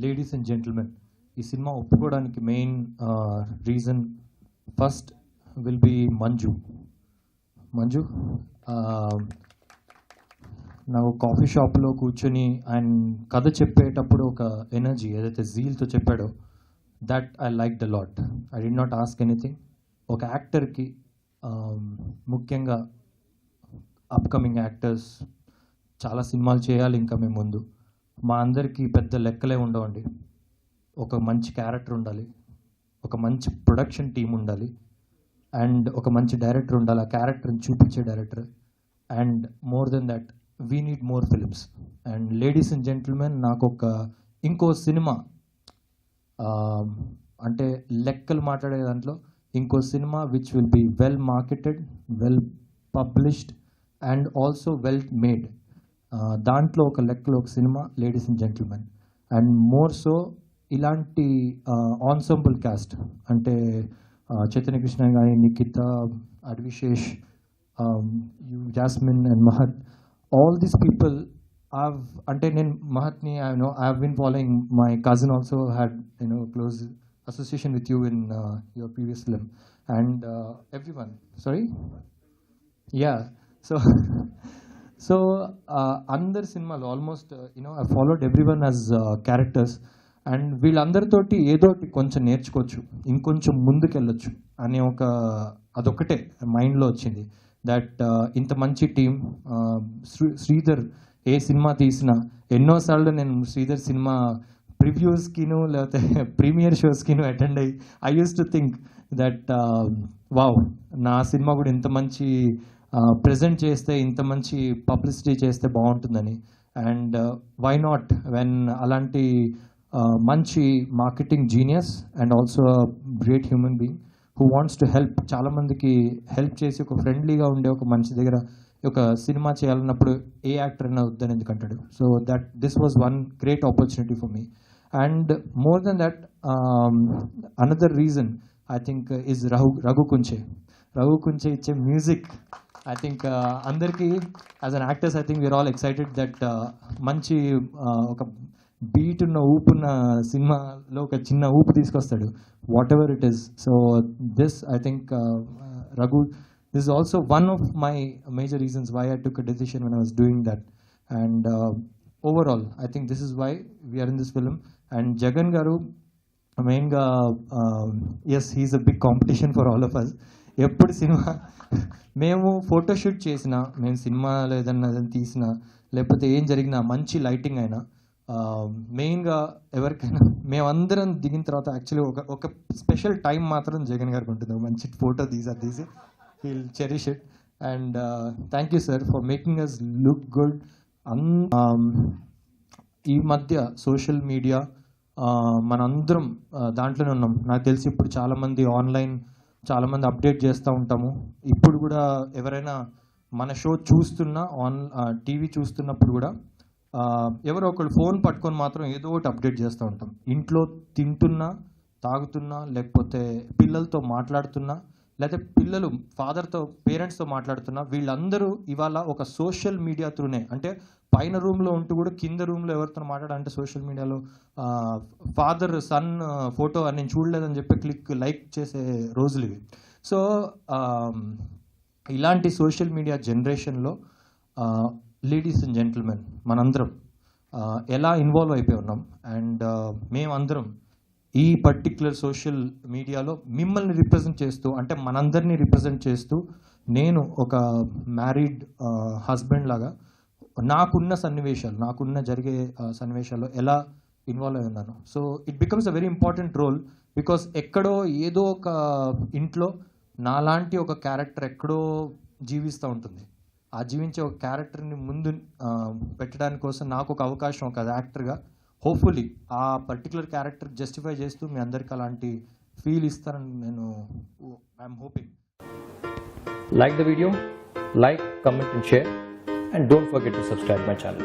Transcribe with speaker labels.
Speaker 1: Ladies and gentlemen, ఈ సినిమా ఒప్పుకోవడానికి main reason first will be Manju. నాకు కాఫీ షాప్లో కూర్చొని ఆయన కథ చెప్పేటప్పుడు ఒక ఎనర్జీ ఏదైతే జీల్తో చెప్పాడో, that I like the lot. I did not ask anything. ఒక యాక్టర్కి ముఖ్యంగా అప్కమింగ్ యాక్టర్స్ చాలా సినిమాలు చేయాలి ఇంకా మేము ముందు. మా అందరికీ పెద్ద లెక్కలే ఉండవండి. ఒక మంచి క్యారెక్టర్ ఉండాలి, ఒక మంచి ప్రొడక్షన్ టీం ఉండాలి, అండ్ ఒక మంచి డైరెక్టర్ ఉండాలి, ఆ క్యారెక్టర్ని చూపించే director. And more than that we need more films. And ladies and gentlemen నాకు ఒక ఇంకో సినిమా అంటే లెక్కలు మాట్లాడే దాంట్లో ఇంకో సినిమా which will be well marketed, well published and also well made. దాంట్లో ఒక లెక్కలో ఒక సినిమా ladies and gentlemen. And more so ఇలాంటి ఆన్సంబుల్ క్యాస్ట్ అంటే చైతన్య కృష్ణ కానీ, Nikitha, Adivi Sesh, Jasmine and Mahat, all these people అంటే నేను మహత్ని I have been following. My cousin also had close association with you in your previous film and everyone sorry yeah so అందరి సినిమాలు almost I followed everyone as characters. And వీళ్ళందరితోటి ఏదో కొంచెం నేర్చుకోవచ్చు, ఇంకొంచెం ముందుకెళ్ళొచ్చు అనే అదొక్కటే మైండ్లో వచ్చింది. దట్ ఇంత మంచి టీం, శ్రీధర్ ఏ సినిమా తీసినా ఎన్నోసార్లు నేను శ్రీధర్ సినిమా ప్రివ్యూస్కిను లేకపోతే ప్రీమియర్ షోస్కిను అటెండ్ అయ్యి I use to think that wow, నా సినిమా కూడా ఇంత మంచి ప్రజెంట్ చేస్తే, ఇంత మంచి పబ్లిసిటీ చేస్తే బాగుంటుందని. అండ్ వై నాట్ వెన్ అలాంటి మంచి marketing genius and also great human being who wants to help, చాలామందికి హెల్ప్ చేసి ఒక ఫ్రెండ్లీగా ఉండే ఒక మనిషి దగ్గర ఒక సినిమా చేయాలన్నప్పుడు ఏ యాక్టర్ అయినా వద్దని ఎందుకంటాడు. So this was one great opportunity for me. And more than that another reason I think is Raghu Kunche ఇచ్చే మ్యూజిక్. ఐ థింక్ అందరికీ as an actors I think we're all excited that మంచి ఒక beat ఉన్న ఊపున్న సినిమాలో ఒక చిన్న ఊపు తీసుకొస్తాడు, what ever it is. So this I think Raghu, this is also one of my major reasons why I took a decision when I was doing that. And overall I think this is why we are in this film. And Jagan garu mainga yes, he is a big competition for all of us. ఎప్పుడు cinema మేము photoshoot చేసినా, మేము సినిమాలో ఏదన్నా తీసినా, లేకపోతే ఏం జరిగినా, మంచి లైటింగ్ అయినా, మెయిన్గా ఎవరికైనా మేమందరం దిగిన తర్వాత యాక్చువల్లీ ఒక స్పెషల్ టైం మాత్రం జగన్ గారికి ఉంటుంది. మంచి ఫోటో తీసి he'll cherish it. And thank you sir for making us look good. ఈ మధ్య సోషల్ మీడియా మనందరం దాంట్లోనే ఉన్నాం. నాకు తెలిసి ఇప్పుడు చాలామంది ఆన్లైన్, చాలామంది అప్డేట్ చేస్తూ ఉంటాము. ఇప్పుడు కూడా ఎవరైనా మన షో చూస్తున్నా, టీవీ చూస్తున్నప్పుడు కూడా ఎవరో ఒకళ్ళు ఫోన్ పట్టుకొని మాత్రం ఏదో ఒకటి అప్డేట్ చేస్తూ ఉంటాం. ఇంట్లో తింటున్నా, తాగుతున్నా, లేకపోతే పిల్లలతో మాట్లాడుతున్నా, లేకపోతే పిల్లలు ఫాదర్తో, పేరెంట్స్తో మాట్లాడుతున్నా, వీళ్ళందరూ ఇవాళ ఒక సోషల్ మీడియా త్రూనే, అంటే పైన రూమ్లో ఉంటూ కూడా కింద రూమ్లో ఎవరితో మాట్లాడాలంటే సోషల్ మీడియాలో ఫాదర్ సన్ ఫోటో అని నేను చూడలేదని చెప్పి లైక్ చేసే రోజులు ఇవి. సో ఇలాంటి సోషల్ మీడియా జనరేషన్లో లేడీస్ అండ్ జెంటిల్మెన్ మనందరం ఎలా ఇన్వాల్వ్ అయిపోయి ఉన్నాం. అండ్ మేమందరం ఈ పర్టిక్యులర్ సోషల్ మీడియాలో మిమ్మల్ని రిప్రజెంట్ చేస్తూ, అంటే మనందరినీ రిప్రజెంట్ చేస్తూ, నేను ఒక మ్యారీడ్ హస్బెండ్ లాగా నాకున్న జరిగే సన్నివేశాల్లో ఎలా ఇన్వాల్వ్ అయి ఉన్నాను. So it becomes a very important role, because ఎక్కడో ఏదో ఒక ఇంట్లో నాలాంటి ఒక క్యారెక్టర్ ఎక్కడో జీవిస్తూ ఉంటుంది. ఆ జీవించే ఒక క్యారెక్టర్ని ముందు పెట్టడానికి కోసం నాకు ఒక అవకాశం, ఒక యాక్టర్గా హోప్ఫుల్లీ ఆ పర్టికులర్ క్యారెక్టర్ జస్టిఫై చేస్తూ మీ అందరికి అలాంటి ఫీల్ ఇస్తారని నేను I'm hoping.
Speaker 2: Like the video, like, comment and share, and don't forget to subscribe my channel.